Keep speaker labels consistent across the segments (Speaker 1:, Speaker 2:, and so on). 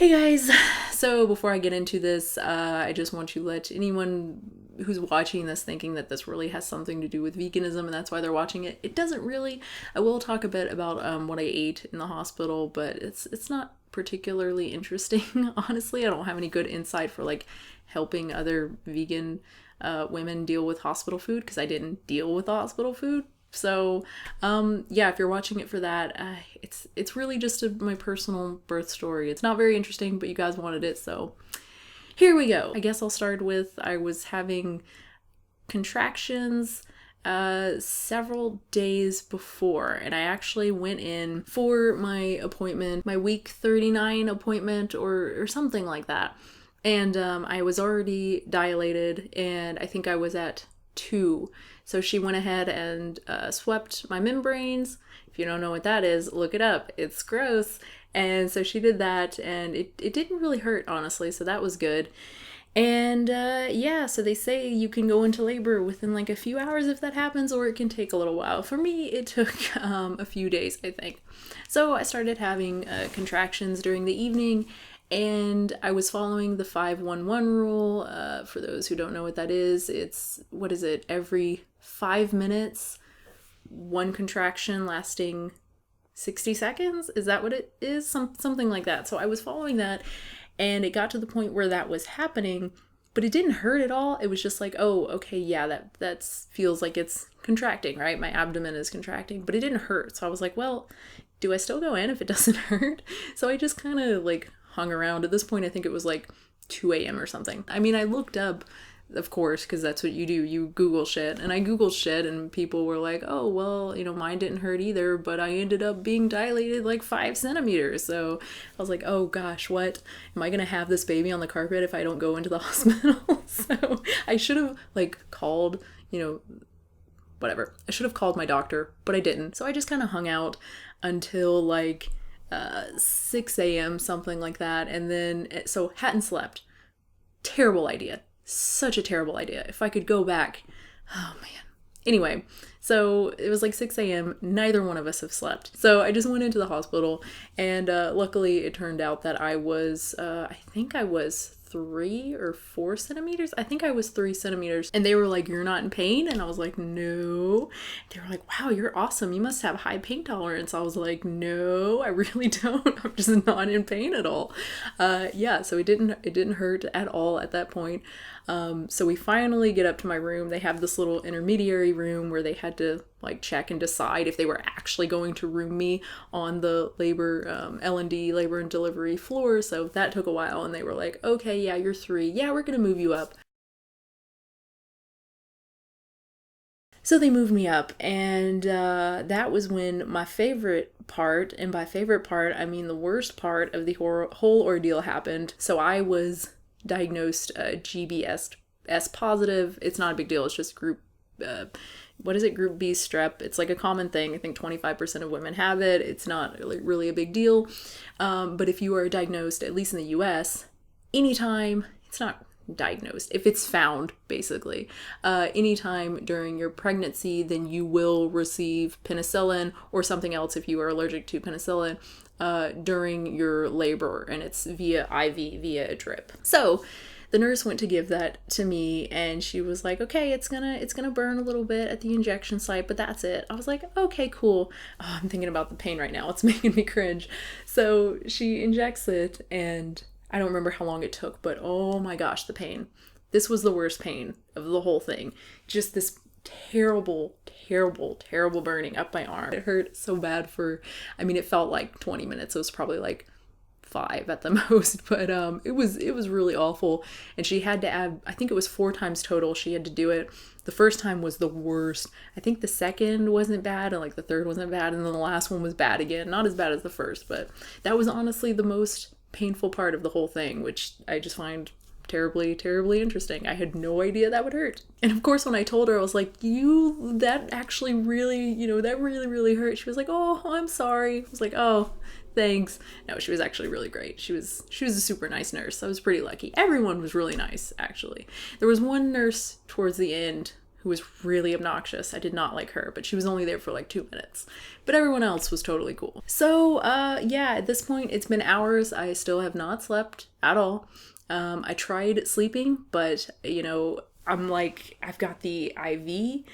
Speaker 1: Hey guys! So before I get into this, I just want to let anyone who's watching this thinking that this really has something to do with veganism and that's why they're watching it. It doesn't really. I will talk a bit about what I ate in the hospital, but it's not particularly interesting, honestly. I don't have any good insight for like helping other vegan women deal with hospital food because I didn't deal with the hospital food. So, yeah, if you're watching it for that, it's really just my personal birth story. It's not very interesting, but you guys wanted it, so here we go. I guess I'll start with I was having contractions several days before, and I actually went in for my appointment, my week 39 appointment or something like that. And I was already dilated, and I think I was at 2. So she went ahead and swept my membranes. If you don't know what that is, look it up. It's gross. And so she did that, and it didn't really hurt, honestly, so that was good. And yeah, so they say you can go into labor within like a few hours if that happens, or it can take a little while. For me, it took a few days, I think. So I started having contractions during the evening, and I was following the 5-1-1 rule. For those who don't know what that is, it's, what is it, every 5 minutes, one contraction lasting 60 seconds? Is that what it is? Something like that. So I was following that, and it got to the point where that was happening, but it didn't hurt at all. It was just like, oh, okay, yeah, that feels like it's contracting, right? My abdomen is contracting, but it didn't hurt. So I was like, well, do I still go in if it doesn't hurt? So I just kind of like hung around. At this point, I think it was like 2 a.m. or something. I mean, I looked up, of course, because that's what you do. You Google shit. And I Googled shit, and people were like, oh, well, mine didn't hurt either, but I ended up being dilated like 5 centimeters. So I was like, oh gosh, what? Am I going to have this baby on the carpet if I don't go into the hospital? So I should have like called, whatever. I should have called my doctor, but I didn't. So I just kind of hung out until like 6 a.m., something like that. And then, so hadn't slept. Terrible idea. Such a terrible idea. If I could go back, oh man. Anyway, so it was like 6 a.m. Neither one of us have slept. So I just went into the hospital, and luckily it turned out that I was, I think I was 3 or 4 centimeters. I think I was 3 centimeters. And they were like, you're not in pain? And I was like, no. They were like, wow, you're awesome. You must have high pain tolerance. I was like, no, I really don't. I'm just not in pain at all. Yeah, so it didn't hurt at all at that point. So we finally get up to my room. They have this little intermediary room where they had to like check and decide if they were actually going to room me on the labor, L&D, labor and delivery floor. So that took a while, and they were like, okay, yeah, you're 3. Yeah, we're going to move you up. So they moved me up, and that was when my favorite part, and by favorite part, I mean the worst part of the whole ordeal happened. So I was diagnosed GBS positive. It's not a big deal. It's just group group B strep. It's like a common thing. I think 25% of women have it. It's not really a big deal. But if you are diagnosed, at least in the US, anytime, it's not diagnosed, if it's found, basically, anytime during your pregnancy, then you will receive penicillin or something else if you are allergic to penicillin during your labor, and it's via IV, via a drip. So the nurse went to give that to me, and she was like, okay, it's gonna burn a little bit at the injection site, but that's it. I was like, okay, cool. Oh, I'm thinking about the pain right now. It's making me cringe. So she injects it, and I don't remember how long it took, but oh my gosh, the pain. This was the worst pain of the whole thing. Just this terrible burning up my arm. It hurt so bad it felt like 20 minutes. It was probably like 5 at the most, but it was really awful. And she had to add, I think it was 4 times total she had to do it. The first time was the worst. I think the second wasn't bad, and like the third wasn't bad, and then the last one was bad again. Not as bad as the first, but that was honestly the most painful part of the whole thing, which I just find terribly interesting. I had no idea that would hurt. And of course, when I told her, I was like, that actually really, that really hurt. She was like, oh, I'm sorry. I was like, oh, thanks. No, she was actually really great. She was a super nice nurse. I was pretty lucky. Everyone was really nice, actually. There was one nurse towards the end who was really obnoxious. I did not like her, but she was only there for like 2 minutes. But everyone else was totally cool. So yeah, at this point, it's been hours. I still have not slept at all. I tried sleeping, but you know, I'm like, I've got the IV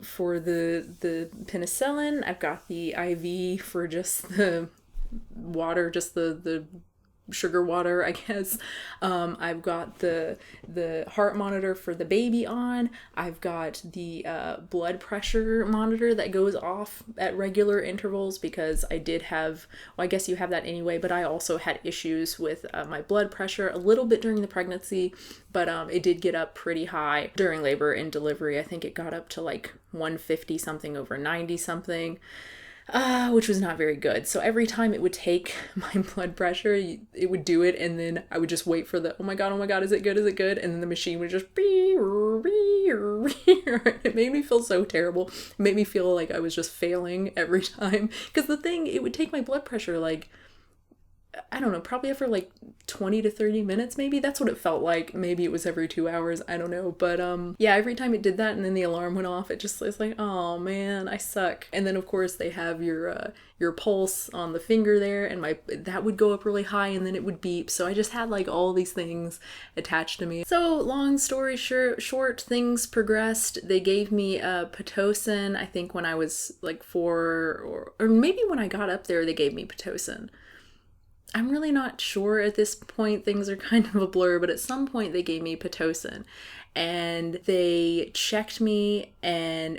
Speaker 1: for the penicillin. I've got the IV for just the water, just the sugar water, I guess. I've got the heart monitor for the baby on. I've got the blood pressure monitor that goes off at regular intervals because I did have, well, I guess you have that anyway, but I also had issues with my blood pressure a little bit during the pregnancy, but it did get up pretty high during labor and delivery. I think it got up to like 150 something over 90 something. Which was not very good. So every time it would take my blood pressure, it would do it, and then I would just wait for the, oh my god, is it good, and then the machine would just it made me feel so terrible. It made me feel like I was just failing every time, because the thing, it would take my blood pressure like, I don't know, probably after like 20 to 30 minutes, maybe. That's what it felt like. Maybe it was every 2 hours. I don't know. But yeah, every time it did that and then the alarm went off, it just was like, oh man, I suck. And then of course they have your pulse on the finger there, and that would go up really high and then it would beep. So I just had like all these things attached to me. So long story short, things progressed. They gave me Pitocin, I think when I was like 4, or maybe when I got up there, they gave me Pitocin. I'm really not sure at this point. Things are kind of a blur, but at some point they gave me Pitocin and they checked me I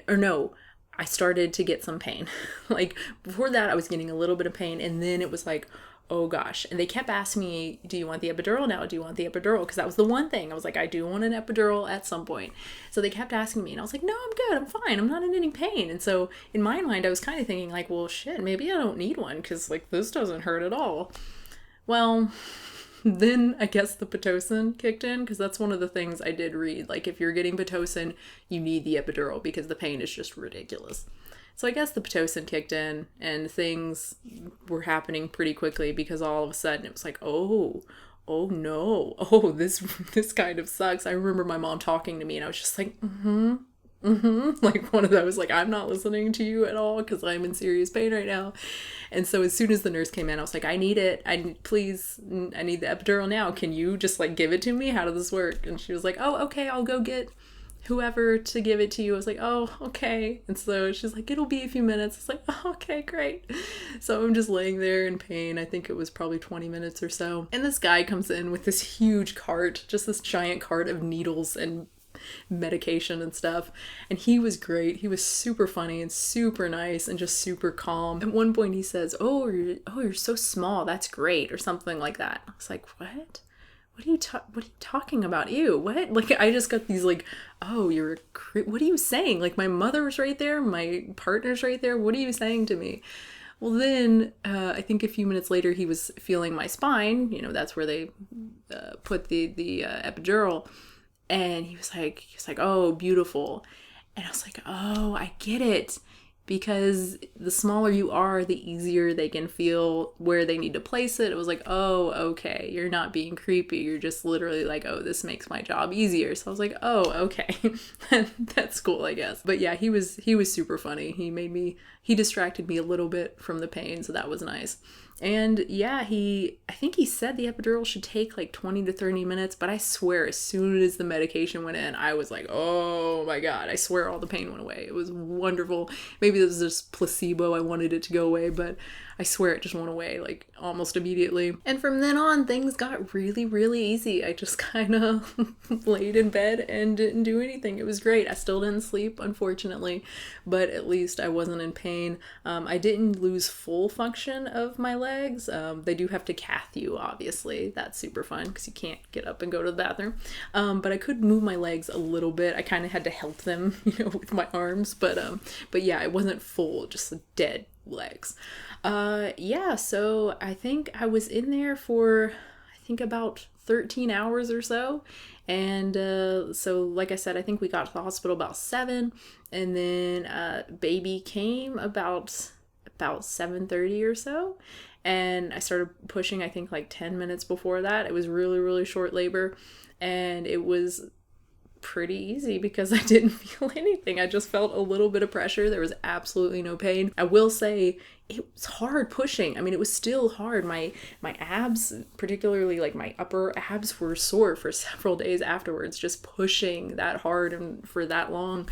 Speaker 1: started to get some pain. Like before that I was getting a little bit of pain, and then it was like, oh gosh. And they kept asking me, do you want the epidural now? Do you want the epidural? Because that was the one thing. I was like, I do want an epidural at some point. So they kept asking me, and I was like, no, I'm good. I'm fine. I'm not in any pain. And so in my mind, I was kind of thinking like, well, shit, maybe I don't need one because like this doesn't hurt at all. Well, then I guess the Pitocin kicked in, because that's one of the things I did read. Like if you're getting Pitocin, you need the epidural because the pain is just ridiculous. So I guess the Pitocin kicked in and things were happening pretty quickly, because all of a sudden it was like, oh no, this kind of sucks. I remember my mom talking to me and I was just like, like one of those, like, I'm not listening to you at all because I'm in serious pain right now. And so as soon as the nurse came in, I was like, I need it. I need the epidural now. Can you just like give it to me? How does this work? And she was like, oh, okay, I'll go get whoever to give it to you. I was like, oh, okay. And so she's like, it'll be a few minutes. I was like, oh, okay, great. So I'm just laying there in pain. I think it was probably 20 minutes or so. And this guy comes in with this huge cart, just this giant cart of needles and medication and stuff, and he was great. He was super funny and super nice and just super calm. At one point he says, you're so small, that's great, or something like that. I was like, what are you talking about? Ew, what? Like I just got these like, oh, what are you saying? Like my mother was right there, my partner's right there, what are you saying to me? Well, then I think a few minutes later he was feeling my spine, that's where they put the epidural. And he was like, oh, beautiful. And I was like, oh, I get it. Because the smaller you are, the easier they can feel where they need to place it. It was like, oh, okay. You're not being creepy. You're just literally like, oh, this makes my job easier. So I was like, oh, okay. That's cool, I guess. But yeah, he was super funny. He distracted me a little bit from the pain. So that was nice. And yeah, I think he said the epidural should take like 20 to 30 minutes, but I swear as soon as the medication went in, I was like, oh my God, I swear all the pain went away. It was wonderful. Maybe this was just placebo. I wanted it to go away, but I swear it just went away like almost immediately. And from then on, things got really, really easy. I just kind of laid in bed and didn't do anything. It was great. I still didn't sleep, unfortunately, but at least I wasn't in pain. I didn't lose full function of my legs. They do have to cath you, obviously. That's super fun because you can't get up and go to the bathroom. But I could move my legs a little bit. I kind of had to help them, with my arms. But yeah, it wasn't full, just dead legs. Yeah, so I think I was in there for, about 13 hours or so. And so like I said, I think we got to the hospital about 7, and then baby came about 7:30 or so. And I started pushing, I think like 10 minutes before that. It was really, really short labor, and it was pretty easy because I didn't feel anything. I just felt a little bit of pressure. There was absolutely no pain. I will say it was hard pushing. I mean, it was still hard. My abs, particularly like my upper abs, were sore for several days afterwards, just pushing that hard and for that long,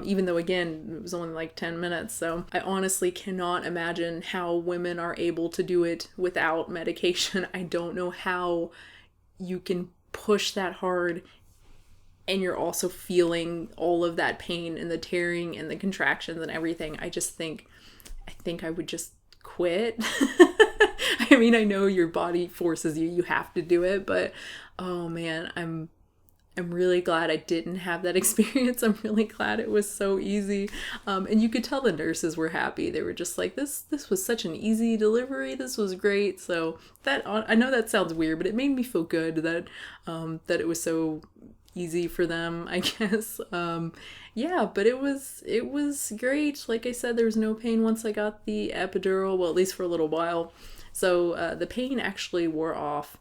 Speaker 1: even though, again, it was only like 10 minutes. So I honestly cannot imagine how women are able to do it without medication. I don't know how you can push that hard and you're also feeling all of that pain and the tearing and the contractions and everything. I think I would just quit. I mean, I know your body forces you have to do it, but oh man, I'm really glad I didn't have that experience. I'm really glad it was so easy. And you could tell the nurses were happy. They were just like, this was such an easy delivery. This was great. So that, I know that sounds weird, but it made me feel good that it was so easy for them, I guess. Yeah, but it was great. Like I said, there was no pain once I got the epidural, well, at least for a little while. So the pain actually wore off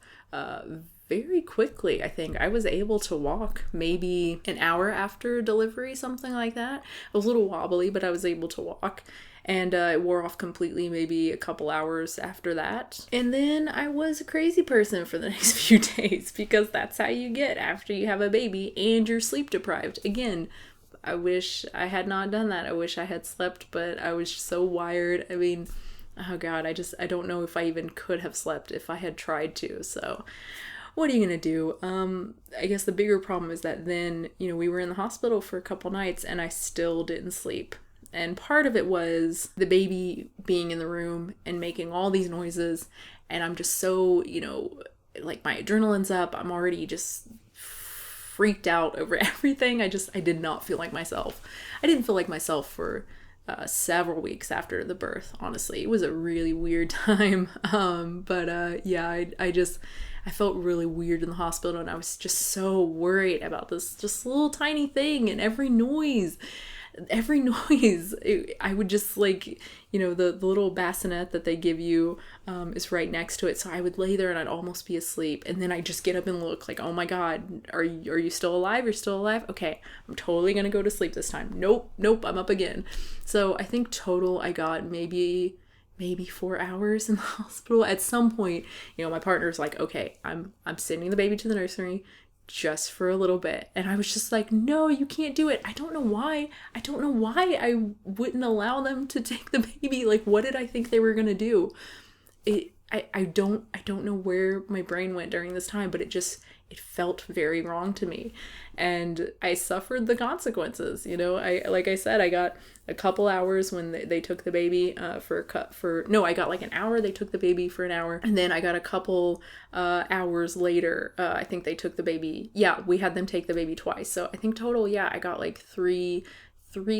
Speaker 1: very quickly. I think I was able to walk maybe an hour after delivery, something like that. I was a little wobbly, but I was able to walk. And it wore off completely maybe a couple hours after that. And then I was a crazy person for the next few days, because that's how you get after you have a baby and you're sleep deprived. Again, I wish I had not done that. I wish I had slept, but I was so wired. I mean, oh God, I don't know if I even could have slept if I had tried to. So what are you gonna do? I guess the bigger problem is that then, we were in the hospital for a couple nights and I still didn't sleep. And part of it was the baby being in the room and making all these noises. And I'm just so, like my adrenaline's up. I'm already just freaked out over everything. I did not feel like myself. I didn't feel like myself for several weeks after the birth, honestly. It was a really weird time. Yeah, I felt really weird in the hospital, and I was just so worried about this just little tiny thing, and every noise, I would just like, the little bassinet that they give you is right next to it. So I would lay there and I'd almost be asleep. And then I'd just get up and look like, oh my God, are you still alive? You're still alive? Okay, I'm totally going to go to sleep this time. Nope, I'm up again. So I think total I got maybe 4 hours in the hospital. At some point, my partner's like, okay, I'm sending the baby to the nursery just for a little bit. And I was just like, no, you can't do it. I don't know why I wouldn't allow them to take the baby. Like, what did I think they were going to do? I don't know where my brain went during this time, but it felt very wrong to me. And I suffered the consequences. Like I said, I got a couple hours when they took the baby I got like an hour. They took the baby for an hour. And then I got a couple hours later. I think they took the baby. Yeah, we had them take the baby twice. So I think total, I got like three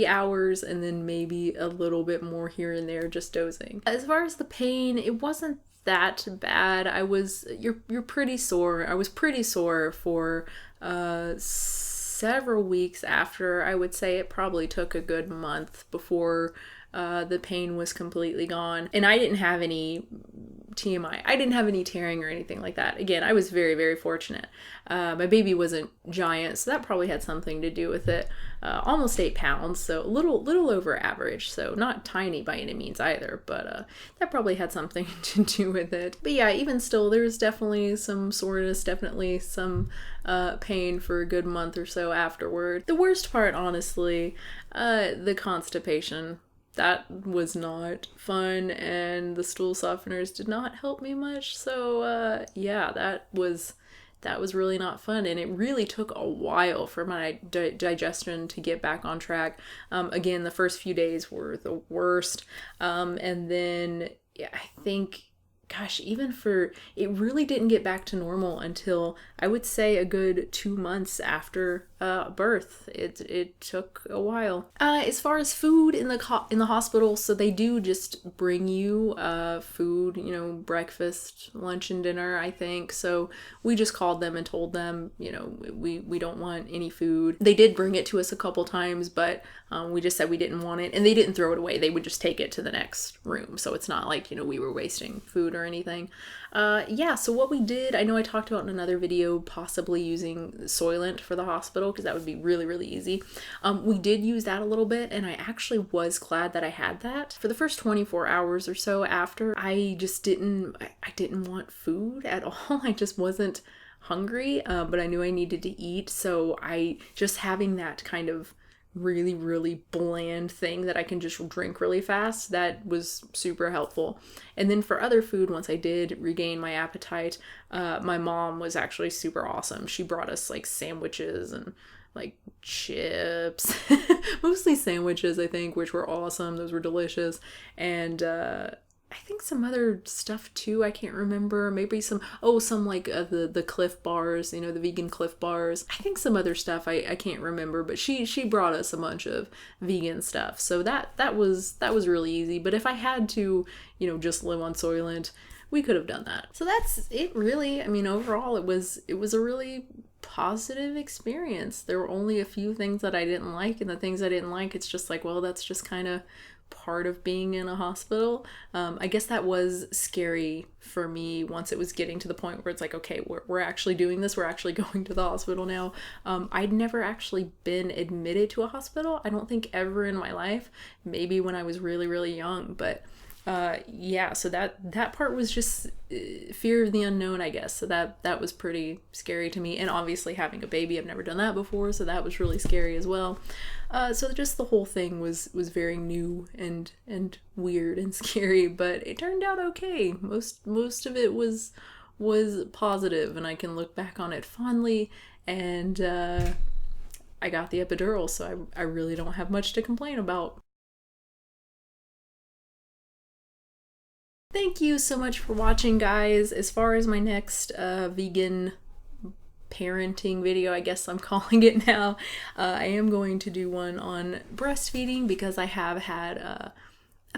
Speaker 1: hours and then maybe a little bit more here and there just dozing. As far as the pain, it wasn't that bad. You're pretty sore. I was pretty sore for several weeks after. I would say it probably took a good month before the pain was completely gone. And I didn't have any TMI. I didn't have any tearing or anything like that. Again, I was very, very fortunate. My baby wasn't giant, so that probably had something to do with it. Almost 8 pounds, so a little over average. So not tiny by any means either, but that probably had something to do with it. But yeah, even still, there was definitely some soreness, definitely some pain for a good month or so afterward. The worst part, honestly, the constipation. That was not fun, and the stool softeners did not help me much. So yeah, that was really not fun, and it really took a while for my digestion to get back on track. Again, the first few days were the worst, and then I think, gosh, it really didn't get back to normal until I would say a good 2 months after birth. It took a while. As far as food in the hospital, so they do just bring you food, breakfast, lunch, and dinner, I think. So we just called them and told them, we don't want any food. They did bring it to us a couple times, but we just said we didn't want it, and they didn't throw it away. They would just take it to the next room. So it's not like, we were wasting food or or anything. Yeah, so what we did, I know I talked about in another video possibly using Soylent for the hospital because that would be really, really easy. We did use that a little bit, and I actually was glad that I had that. For the first 24 hours or so after, I just didn't want food at all. I just wasn't hungry, but I knew I needed to eat, so I just having that kind of really, really bland thing that I can just drink really fast, that was super helpful. And then for other food, once I did regain my appetite, my mom was actually super awesome. She brought us like sandwiches and like chips, mostly sandwiches, I think, which were awesome. Those were delicious. And I think some other stuff too, I can't remember. Maybe some like the Cliff Bars, you know, the vegan Cliff Bars. I think some other stuff I can't remember, but she brought us a bunch of vegan stuff. So that was really easy. But if I had to, you know, just live on Soylent, we could have done that. So that's it really. I mean, overall it was a really positive experience. There were only a few things that I didn't like, and the things I didn't like, it's just like, well, that's just kind of part of being in a hospital. I guess that was scary for me once it was getting to the point where it's like, okay, we're actually doing this. We're actually going to the hospital now. I'd never actually been admitted to a hospital. I don't think ever in my life, maybe when I was really, really young, but yeah, so that part was just fear of the unknown, I guess. So that was pretty scary to me. And obviously having a baby, I've never done that before, so that was really scary as well. So just the whole thing was very new and weird and scary, but it turned out okay. Most of it was positive, and I can look back on it fondly. And I got the epidural, so I really don't have much to complain about. Thank you so much for watching, guys. As far as my next vegan parenting video, I guess I'm calling it now, I am going to do one on breastfeeding because I have had a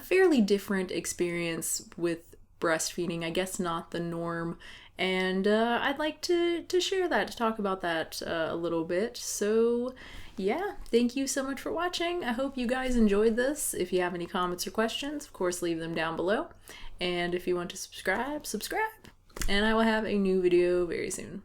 Speaker 1: fairly different experience with breastfeeding. I guess not the norm, and I'd like to share that, to talk about that a little bit. So yeah, thank you so much for watching. I hope you guys enjoyed this. If you have any comments or questions, of course, leave them down below. And if you want to subscribe, and I will have a new video very soon.